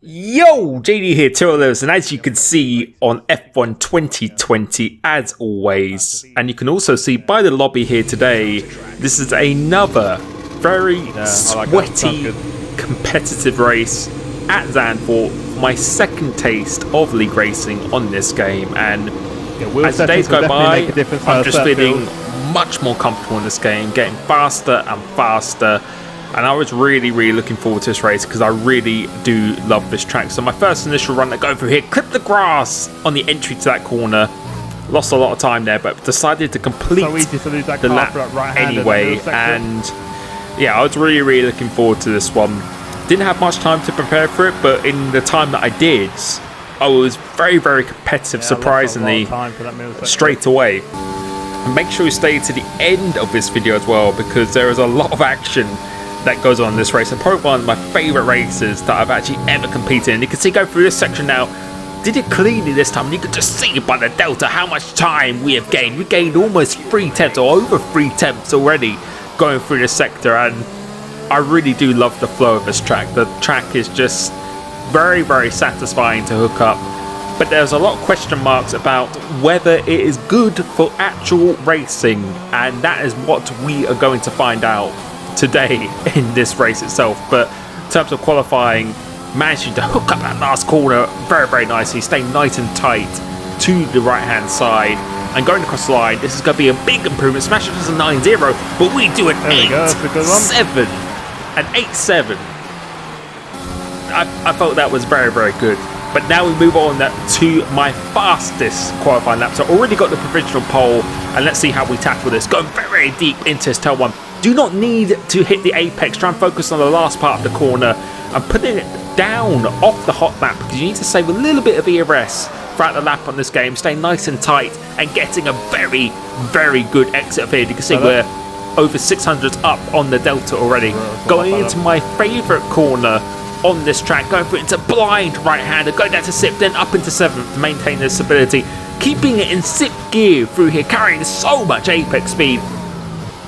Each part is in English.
Yo, JD here, Lewis, and as you can see on F1 2020, as always, and you can also see by the lobby here today, this is another very sweaty, competitive race at Zandvoort, my second taste of league racing on this game, and as the days go by, I'm just feeling much more comfortable in this game, getting faster and faster. And I was really looking forward to this race because I really do love this track. So my first initial run, I go through here, clipped the grass on the entry to that corner. Lost a lot of time there, but decided to complete the lap anyway. And yeah, I was really looking forward to this one. Didn't have much time to prepare for it, but in the time that I did, I was very competitive, surprisingly, straight away. And make sure you stay to the end of this video as well, because there is a lot of action that goes on in this race, and probably one of my favourite races that I've actually ever competed in. You can see, go through this section now, did it cleanly this time, and you can just see by the delta how much time we have gained. We gained almost 3 tenths or over 3 tenths already going through this sector, and I really do love the flow of this track. The track is just very satisfying to hook up, but there's a lot of question marks about whether it is good for actual racing, and that is what we are going to find out today in this race itself. But in terms of qualifying, managing to hook up that last corner very nicely, staying nice and tight to the right hand side and going across the line. This is going to be a big improvement. Smash it as a 9-0, but we do an 8-7 and 8-7. I felt that was very good. But now we move on to my fastest qualifying lap. So already got the provisional pole, and let's see how we tackle this. Going very deep into this tail one. Do not need to hit the apex. Try and focus on the last part of the corner and putting it down off the hot lap, because you need to save a little bit of ERS throughout the lap on this game. Stay nice and tight and getting a very good exit here. You can see we're over 600s up on the delta already. Going into my favourite corner on this track, going for it into blind right-hander, going down to 6th, then up into 7th to maintain this stability. Keeping it in 6th gear through here, carrying so much apex speed.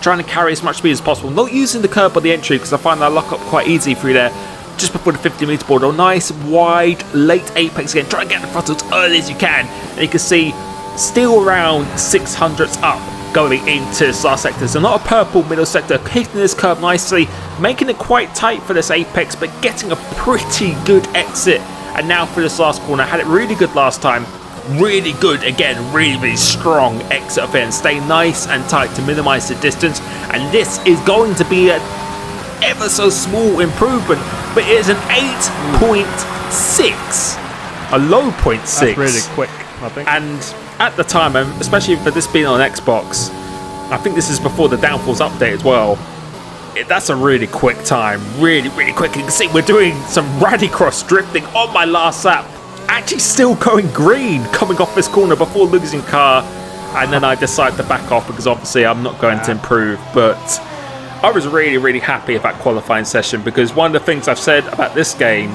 Trying to carry as much speed as possible, not using the curb or the entry, because I find I lock up quite easy through there just before the 50 metre board. Nice wide late apex again, try to get the front as early as you can, and you can see still around 600s up going into this last sector. So not a purple middle sector, hitting this curb nicely, making it quite tight for this apex, but getting a pretty good exit. And now for this last corner, had it really good last time. Really good again, really strong exit of it, and stay nice and tight to minimize the distance. And this is going to be an ever so small improvement, but it is an 8.6, a low 0.6. That's really quick, I think. And at the time, especially for this being on Xbox, I think this is before the downforce update as well. That's a really quick time, really quick. You can see we're doing some rallycross drifting on my last lap. Actually still going green coming off this corner before losing car, and then I decided to back off because obviously I'm not going to improve. But I was really happy with that qualifying session, because one of the things I've said about this game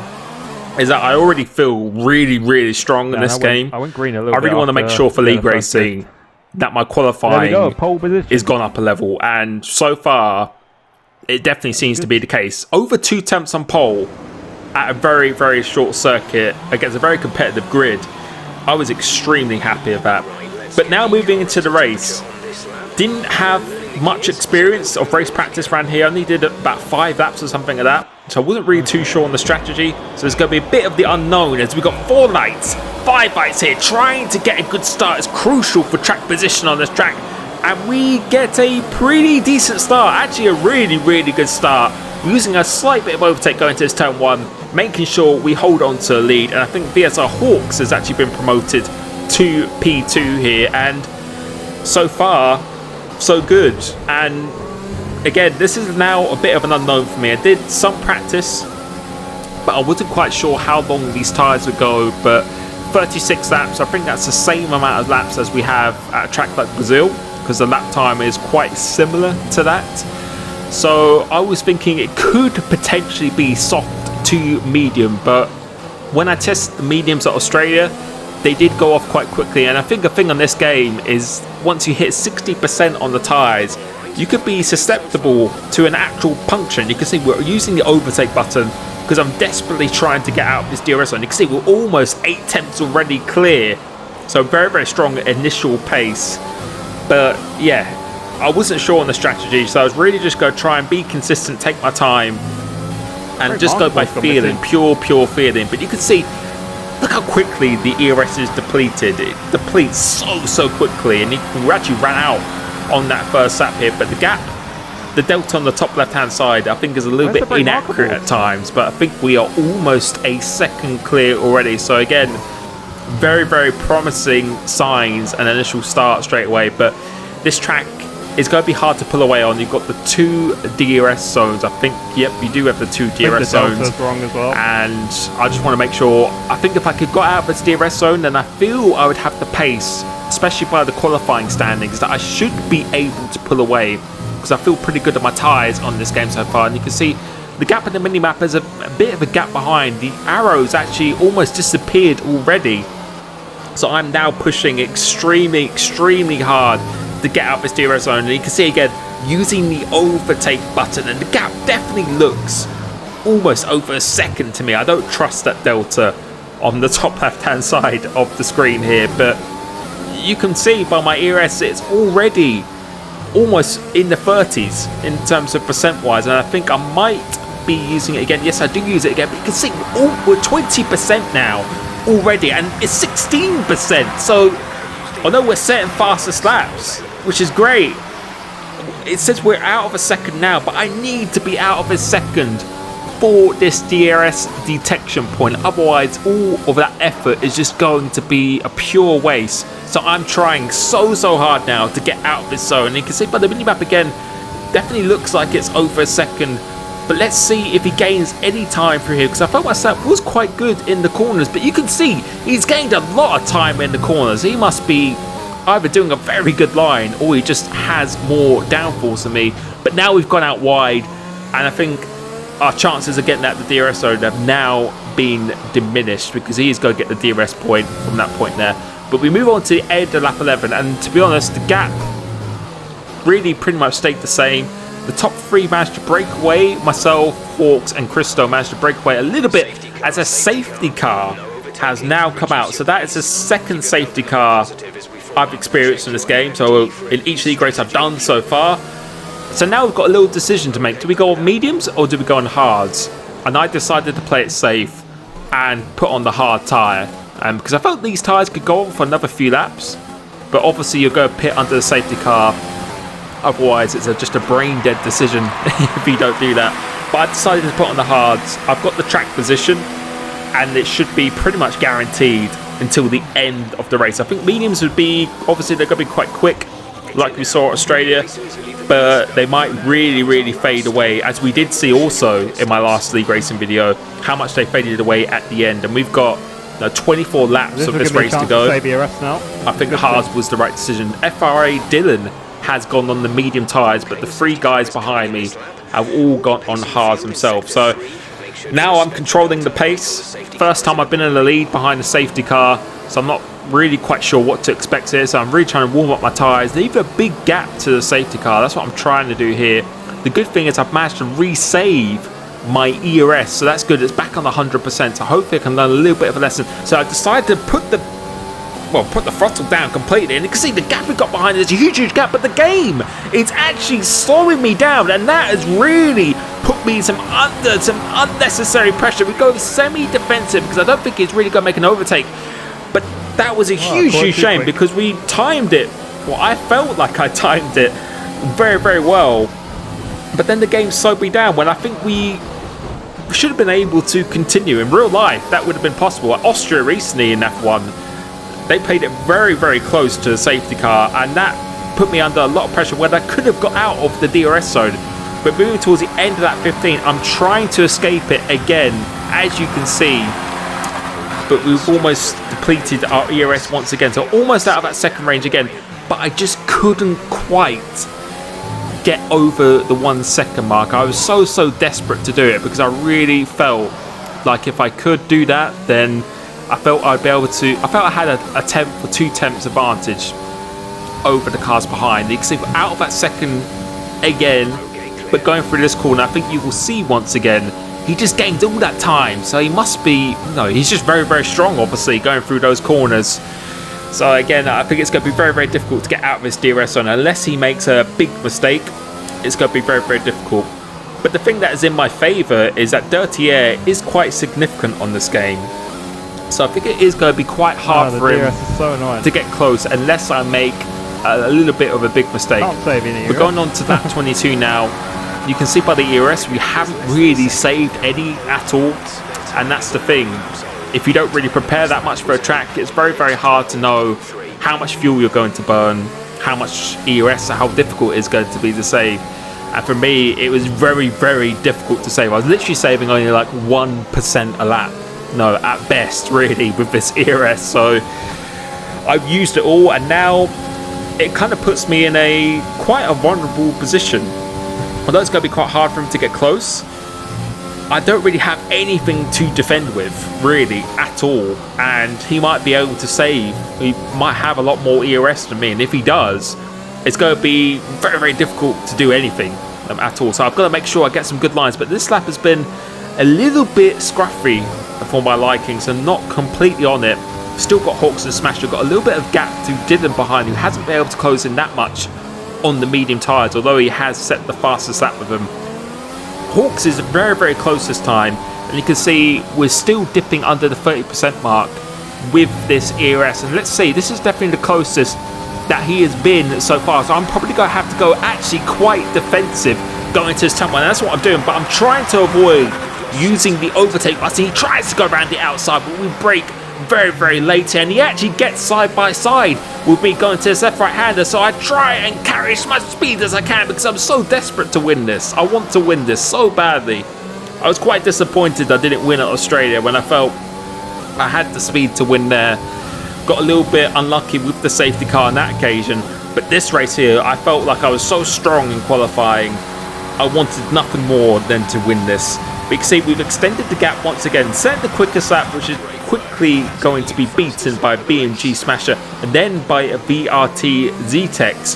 is that I already feel really strong in this game. I went green a little bit. I really want to make sure for league racing that my qualifying is gone up a level, and so far it definitely seems to be the case. Over 2 tenths on pole at a very short circuit against a very competitive grid. I was extremely happy with that. But now moving into the race, didn't have much experience of race practice around here. Only did about 5 laps or something like that, so I wasn't really too sure on the strategy. So there's going to be a bit of the unknown, as we've got 4 lights, 5 lights here. Trying to get a good start is crucial for track position on this track, and we get a pretty decent start, actually a really good start. We're using a slight bit of overtake going into this turn 1, making sure we hold on to the lead. And I think VSR Hawks has actually been promoted to P2 here, and so far so good. And again, this is now a bit of an unknown for me. I did some practice, but I wasn't quite sure how long these tyres would go. But 36 laps, I think that's the same amount of laps as we have at a track like Brazil, because the lap time is quite similar to that. So I was thinking it could potentially be soft to medium, but when I tested the mediums at Australia, they did go off quite quickly. And I think the thing on this game is once you hit 60% on the tyres, you could be susceptible to an actual puncture. And you can see we're using the overtake button because I'm desperately trying to get out of this DRS zone. You can see we're almost 8 tenths already clear. So very, very strong initial pace. But yeah, I wasn't sure on the strategy, so I was really just going to try and be consistent, take my time, and just go by feeling, pure feeling. But you can see, look how quickly the ERS is depleted. It depletes so quickly, and we actually ran out on that first lap here. But the gap, the delta on the top left-hand side, I think is a little bit inaccurate at times. But I think we are almost a second clear already. So again, very, very promising signs and initial start straight away. But this track is going to be hard to pull away on. You've got the 2 DRS zones. I think, yep, you do have the 2 DRS zones. Wrong as well. And I just want to make sure, I think if I could got out of this DRS zone, then I feel I would have the pace, especially by the qualifying standings, that I should be able to pull away, because I feel pretty good at my tyres on this game so far. And you can see the gap in the minimap is a bit of a gap behind. The arrows actually almost disappeared already. So I'm now pushing extremely hard to get out of this DRS zone. And you can see again, using the overtake button, and the gap definitely looks almost over a second to me. I don't trust that delta on the top left hand side of the screen here, but you can see by my ERS it's already almost in the 30s in terms of percent wise, and I think I might be using it again. Yes, I do use it again, but you can see we're 20% now already, and it's 16%. So I know we're setting faster laps, which is great. It says we're out of a second now, but I need to be out of a second for this DRS detection point. Otherwise, all of that effort is just going to be a pure waste. So I'm trying so hard now to get out of this zone. And you can see by the minimap again, definitely looks like it's over a second. But let's see if he gains any time through here, because I felt myself was quite good in the corners. But you can see he's gained a lot of time in the corners. He must be either doing a very good line, or he just has more downforce than me. But now we've gone out wide, and I think our chances of getting at the DRS zone have now been diminished, because he is going to get the DRS point from that point there. But we move on to the end of lap 11, and to be honest, the gap really pretty much stayed the same. The top 3 managed to break away. Myself, Hawks and Christo managed to break away a little bit as a safety car has now come out. So that is the second safety car I've experienced in this game. So in each of the races I've done so far. So now we've got a little decision to make. Do we go on mediums or do we go on hards? And I decided to play it safe and put on the hard tyre. Because I felt these tyres could go on for another few laps. But obviously you'll go pit under the safety car. Otherwise, it's just a brain-dead decision if you don't do that. But I decided to put on the hards. I've got the track position, and it should be pretty much guaranteed until the end of the race. I think mediums would be, obviously, they're going to be quite quick, like we saw at Australia. But they might really fade away, as we did see also in my last league racing video, how much they faded away at the end. And we've got 24 laps of this race to go. I think the hards was the right decision. FRA Dylan has gone on the medium tyres, but the 3 guys behind me have all gone on hards themselves. So now I'm controlling the pace. First time I've been in the lead behind the safety car, so I'm not really quite sure what to expect here. So I'm really trying to warm up my tyres, leave a big gap to the safety car. That's what I'm trying to do here. The good thing is I've managed to resave my ERS, so that's good. It's back on the 100%, so hopefully I can learn a little bit of a lesson. So I decided to put the throttle down completely, and you can see the gap we got behind it is a huge gap, but the game, it's actually slowing me down, and that has really put me under some unnecessary pressure. We go semi-defensive because I don't think he's really going to make an overtake, but that was a huge shame because we timed it. Well, I felt like I timed it very well, but then the game slowed me down when I think we should have been able to continue. In real life, that would have been possible. At Austria recently in F1, they played it very close to the safety car, and that put me under a lot of pressure when I could have got out of the DRS zone. But moving towards the end of that 15, I'm trying to escape it again, as you can see. But we've almost depleted our ERS once again, so almost out of that second range again. But I just couldn't quite get over the 1 second mark. I was so desperate to do it because I really felt like if I could do that, then I felt I'd be able to. I felt I had a tenth or 2 tenths advantage over the cars behind. You can see out of that second again, but going through this corner, I think you will see once again he just gained all that time. So he must be, he's just very, very strong, obviously, going through those corners. So again, I think it's going to be very, very difficult to get out of this DRS zone. Unless he makes a big mistake, it's going to be very, very difficult. But the thing that is in my favour is that dirty air is quite significant on this game. So I think it is going to be quite hard for him to get close unless I make a little bit of a big mistake. We're going on to lap 22 now. You can see by the ERS we haven't really saved any at all, and that's the thing. If you don't really prepare that much for a track, it's very, very hard to know how much fuel you're going to burn, how much ERS, how difficult it's going to be to save. And for me, it was very, very difficult to save. I was literally saving only like 1% a lap. No, at best, really, with this ERS. So I've used it all, and now it kind of puts me in quite a vulnerable position. Although it's going to be quite hard for him to get close, I don't really have anything to defend with, really, at all. And he might be able to save. He might have a lot more ERS than me, and if he does, it's going to be very, very difficult to do anything at all. So I've got to make sure I get some good lines. But this lap has been a little bit scruffy for my liking, so not completely on it. Still got Hawks and Smasher, got a little bit of gap to Dylan behind, who hasn't been able to close in that much on the medium tyres, although he has set the fastest lap with them. Hawks is very, very close this time, and you can see we're still dipping under the 30% mark with this ERS. And let's see, this is definitely the closest that he has been so far, so I'm probably going to have to go actually quite defensive going to his turn one. That's what I'm doing, but I'm trying to avoid using the overtake. I see he tries to go around the outside, but we break very, very late here, and he actually gets side by side with me going to his left right hander. So I try and carry as much speed as I can because I'm so desperate to win this. I want to win this so badly. I was quite disappointed I didn't win at Australia when I felt I had the speed to win there. Got a little bit unlucky with the safety car on that occasion, but this race here I felt like I was so strong in qualifying. I wanted nothing more than to win this. We can see we've extended the gap once again, set the quickest lap, which is quickly going to be beaten by BMG Smasher and then by a VRT Z-Tex.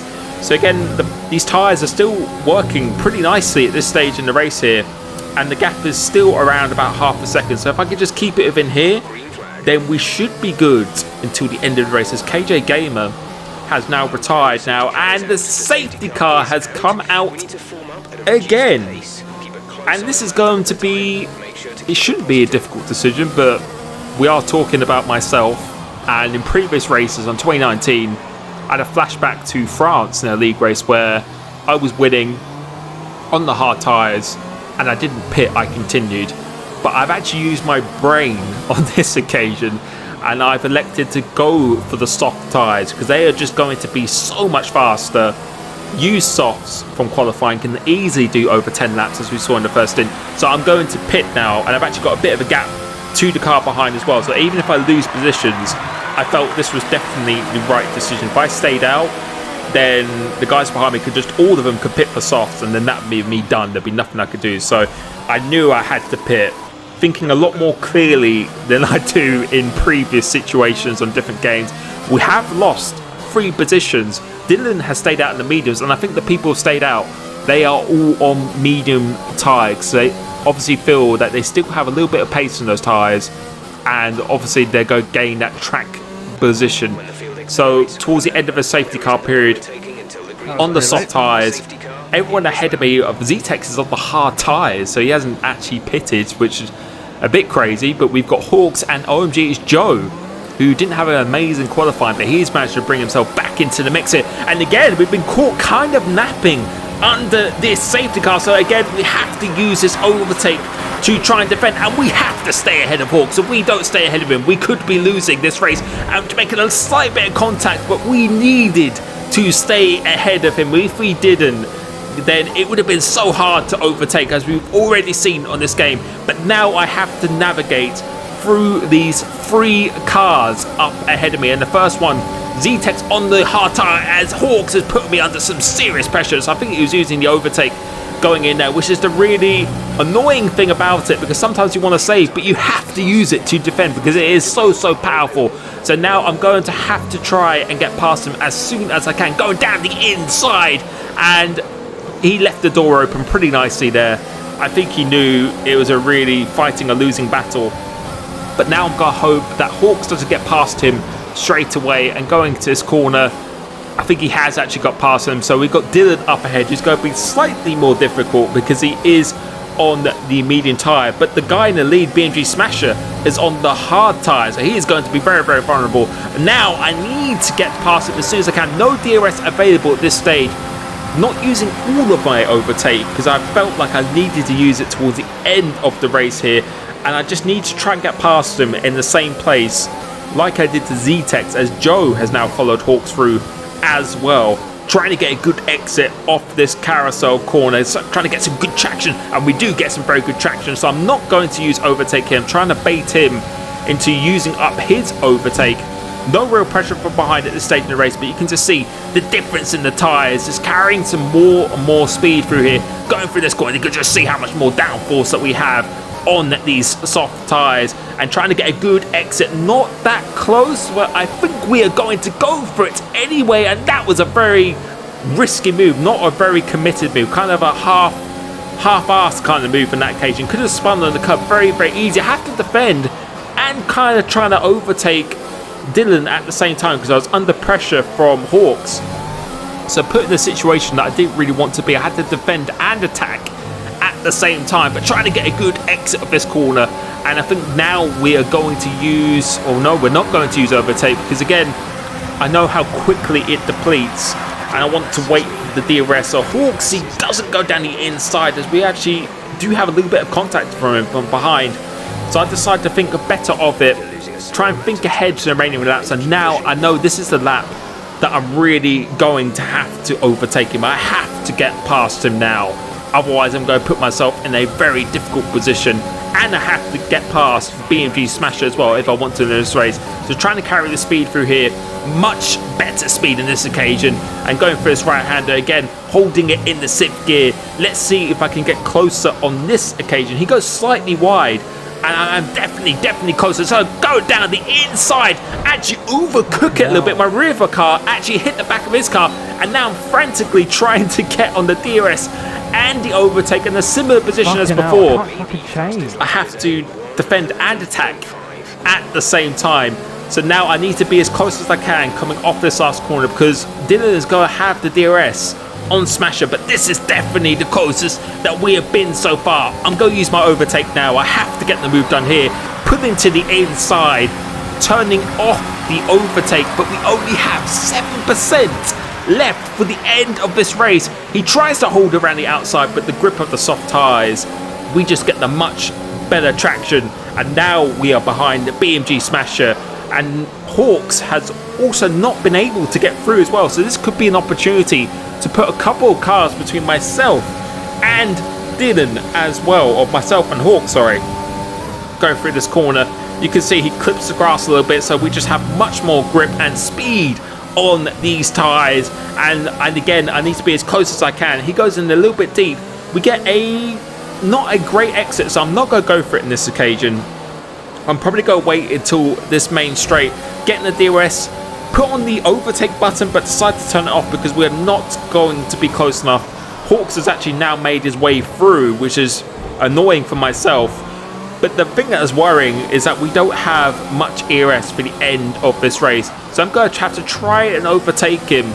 So again, these tyres are still working pretty nicely at this stage in the race here, and the gap is still around about half a second. So if I could just keep it within here, then we should be good until the end of the race, as KJ Gamer has now retired now, and the safety car has come out again. And this is going to be, it shouldn't be a difficult decision, but we are talking about myself. And in previous races on 2019, I had a flashback to France in a league race where I was winning on the hard tyres and I didn't pit, I continued. But I've actually used my brain on this occasion, and I've elected to go for the soft tyres because they are just going to be so much faster. Use softs from qualifying, can easily do over 10 laps as we saw in the first stint. So I'm going to pit now, and I've actually got a bit of a gap to the car behind as well. So even if I lose positions, I felt this was definitely the right decision. If I stayed out, then the guys behind me could just, all of them could pit for softs, and then that would be me done. There'd be nothing I could do. So I knew I had to pit, thinking a lot more clearly than I do in previous situations on different games. We have lost 3 positions. Dylan has stayed out in the mediums, and I think the people who stayed out, they are all on medium tyres. So they obviously feel that they still have a little bit of pace in those tyres, and obviously they're going to gain that track position. So towards the end of the safety car period, on the soft tyres, everyone ahead of me of Z-Tex is on the hard tyres, so he hasn't actually pitted, which is a bit crazy. But we've got Hawks and OMG's Joe, who didn't have an amazing qualifying, but he's managed to bring himself back into the mix here. And again, we've been caught kind of napping under this safety car. So again, we have to use this overtake to try and defend, and we have to stay ahead of Hawks. If we don't stay ahead of him, we could be losing this race and making a slight bit of contact, but we needed to stay ahead of him. If we didn't, then it would have been so hard to overtake, as we've already seen on this game. But now I have to navigate through these 3 cars up ahead of me, and the first one, Z-Tex on the hard tyre, as Hawks has put me under some serious pressure. So I think he was using the overtake going in there, which is the really annoying thing about it, because sometimes you want to save, but you have to use it to defend because it is so powerful. So now I'm going to have to try and get past him as soon as I can, going down the inside, and he left the door open pretty nicely there. I think he knew it was a really fighting a losing battle. But now I'm going to hope that Hawks doesn't get past him straight away, and going to this corner, I think he has actually got past him. So we've got Dylan up ahead, who's going to be slightly more difficult because he is on the medium tyre. But the guy in the lead, BMG Smasher, is on the hard tyre, so he is going to be very, very vulnerable. Now I need to get past him as soon as I can. No DRS available at this stage. Not using all of my overtake because I felt like I needed to use it towards the end of the race here, and I just need to try and get past him in the same place like I did to Z-Tex, as Joe has now followed Hawks through as well, trying to get a good exit off this carousel corner, so trying to get some good traction, and we do get some very good traction. So I'm not going to use overtake here. I'm trying to bait him into using up his overtake. No real pressure from behind at this stage in the race, but you can just see the difference in the tyres, just carrying some more and more speed through here. Going through this corner, you can just see how much more downforce that we have on these soft tyres, and trying to get a good exit. Not that close, but I think we are going to go for it anyway, and that was a very risky move, not a very committed move, kind of a half-assed kind of move on that occasion. Could have spun on the curb very, very easy. I have to defend and kind of trying to overtake Dylan at the same time because I was under pressure from Hawks. So put in a situation that I didn't really want to be. I had to defend and attack at the same time, but trying to get a good exit of this corner. And I think now we are going to use, or no, we're not going to use overtake, because again, I know how quickly it depletes, and I want to wait for the DRS. So Hawks, he doesn't go down the inside, as we actually do have a little bit of contact from him from behind. So I decided to think better of it, try and think ahead to the remaining laps, and now I know this is the lap that I'm really going to have to overtake him. I have to get past him now. Otherwise, I'm going to put myself in a very difficult position, and I have to get past BMG Smasher as well if I want to win this race. So trying to carry the speed through here, much better speed in this occasion, and going for this right-hander again, holding it in the 6th gear. Let's see if I can get closer on this occasion. He goes slightly wide, and I'm definitely closer. So go down the inside, actually overcook it a little bit. My rear of a car actually hit the back of his car, and now I'm frantically trying to get on the DRS and the overtake in a similar position as before. I have to defend and attack at the same time. So now I need to be as close as I can coming off this last corner, because Dylan is going to have the DRS on Smasher, but this is definitely the closest that we have been so far. I'm going to use my overtake now. I have to get the move done here, pulling to the inside, turning off the overtake, but we only have 7% left for the end of this race. He tries to hold around the outside, but the grip of the soft tyres, we just get the much better traction, and now we are behind the BMG Smasher, and Hawks has also not been able to get through as well. So this could be an opportunity to put a couple of cars between myself and Dylan as well, or myself and Hawks, sorry. Going through this corner, you can see he clips the grass a little bit, so we just have much more grip and speed on these tyres. And again, I need to be as close as I can. He goes in a little bit deep. We get not a great exit, so I'm not going to go for it in this occasion. I'm probably going to wait until this main straight, get in the DRS, put on the overtake button, but decide to turn it off because we're not going to be close enough. Hawks has actually now made his way through, which is annoying for myself. But the thing that is worrying is that we don't have much ERS for the end of this race. So I'm going to have to try and overtake him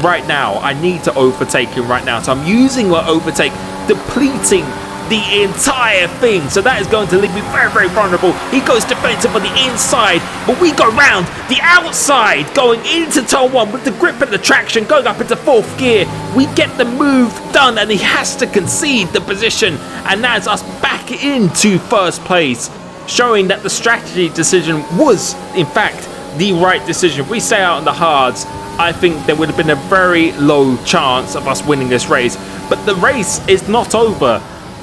right now. I need to overtake him right now. So I'm using my overtake, depleting the entire thing. So that is going to leave me very, very vulnerable. He goes defensive on the inside, but we go round the outside, going into turn 1 with the grip and the traction, going up into 4th gear. We get the move done, and he has to concede the position, and that's us back into 1st place, showing that the strategy decision was, in fact, the right decision. If we stay out on the hards, I think there would have been a very low chance of us winning this race. But the race is not over,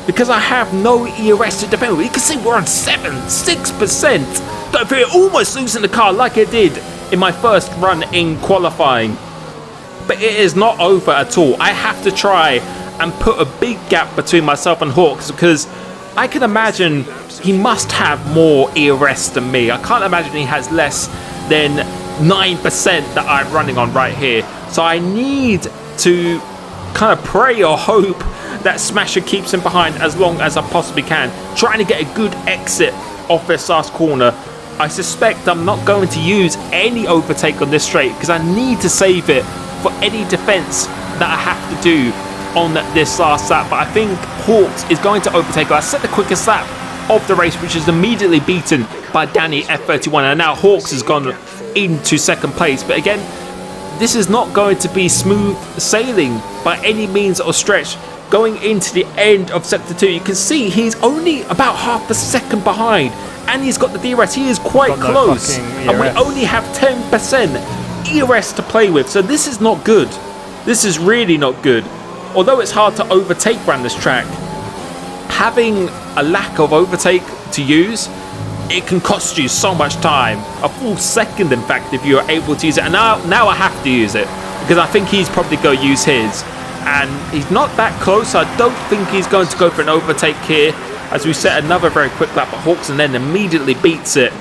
because I have no ERS to defend with. You can see we're on 6%. Going through it, almost losing the car like I did in my first run in qualifying. But it is not over at all. I have to try and put a big gap between myself and Hawks, because I can imagine he must have more ERS than me. I can't imagine he has less than 9% that I'm running on right here. So I need to kind of pray or hope That smasher keeps him behind as long as I possibly can, trying to get a good exit off this last corner. I suspect I'm not going to use any overtake on this straight because I need to save it for any defense that I have to do on this last lap. But I think Hawks is going to overtake. I set the quickest lap of the race, which is immediately beaten by Danny F31, and now Hawks has gone into second place. But again, this is not going to be smooth sailing by any means or stretch. Going into the end of sector 2, you can see he's only about half a second behind, and he's got the DRS. He is quite close, and we only have 10% ERS to play with, so this is not good. This is really not good. Although it's hard to overtake around this track, having a lack of overtake to use, it can cost you so much time. A full second, in fact, if you're able to use it. And now I have to use it because I think he's probably going to use his. And he's not that close. I don't think he's going to go for an overtake here, as we set another very quick lap at Hawks and then immediately beats it.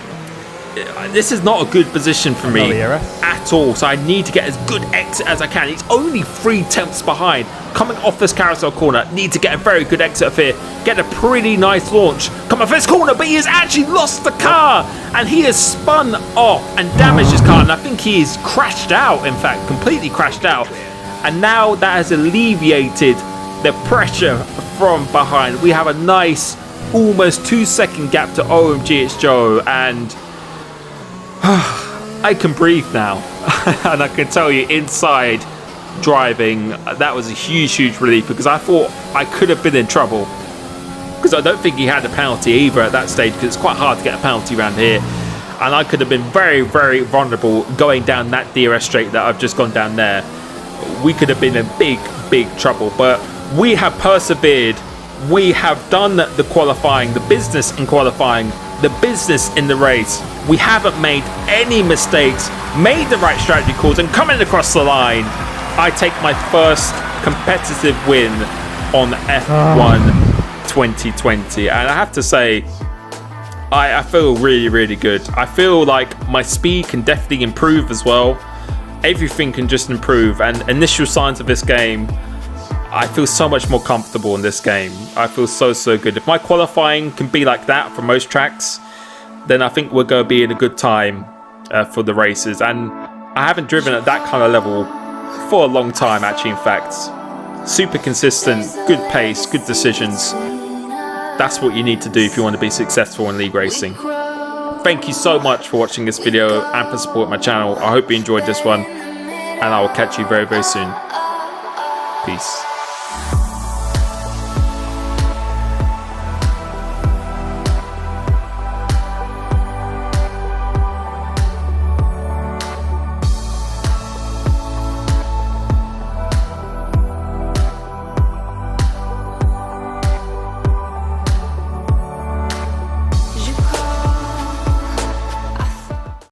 This is not a good position for me at all, so I need to get as good exit as I can. He's only 3/10 behind. Coming off this carousel corner, need to get a very good exit of here. Get a pretty nice launch. Come off this corner, but he has actually lost the car, and he has spun off and damaged his car, and I think he's crashed out, in fact, completely crashed out. And now that has alleviated the pressure from behind. We have a nice almost 2-second gap to OMG It's Joe, and I can breathe now. And I can tell you, inside driving, that was a huge relief, because I thought I could have been in trouble, because I don't think he had a penalty either at that stage, because it's quite hard to get a penalty around here, and I could have been very vulnerable going down that DRS straight that I've just gone down there. We could have been in big trouble, but we have persevered. We have done the qualifying, the business in qualifying, the business in the race. We haven't made any mistakes, made the right strategy calls, and coming across the line, I take my first competitive win on F1 2020. And I have to say, I feel really good. I feel like my speed can definitely improve as well. Everything can just improve, and initial signs of this game, I feel so much more comfortable in this game. I feel so good. If my qualifying can be like that for most tracks, then I think we're going to be in a good time for the races. And I haven't driven at that kind of level for a long time, actually, in fact. Super consistent, good pace, good decisions. That's what you need to do if you want to be successful in league racing. Thank you so much for watching this video and for supporting my channel. I hope you enjoyed this one, and I will catch you very soon. Peace.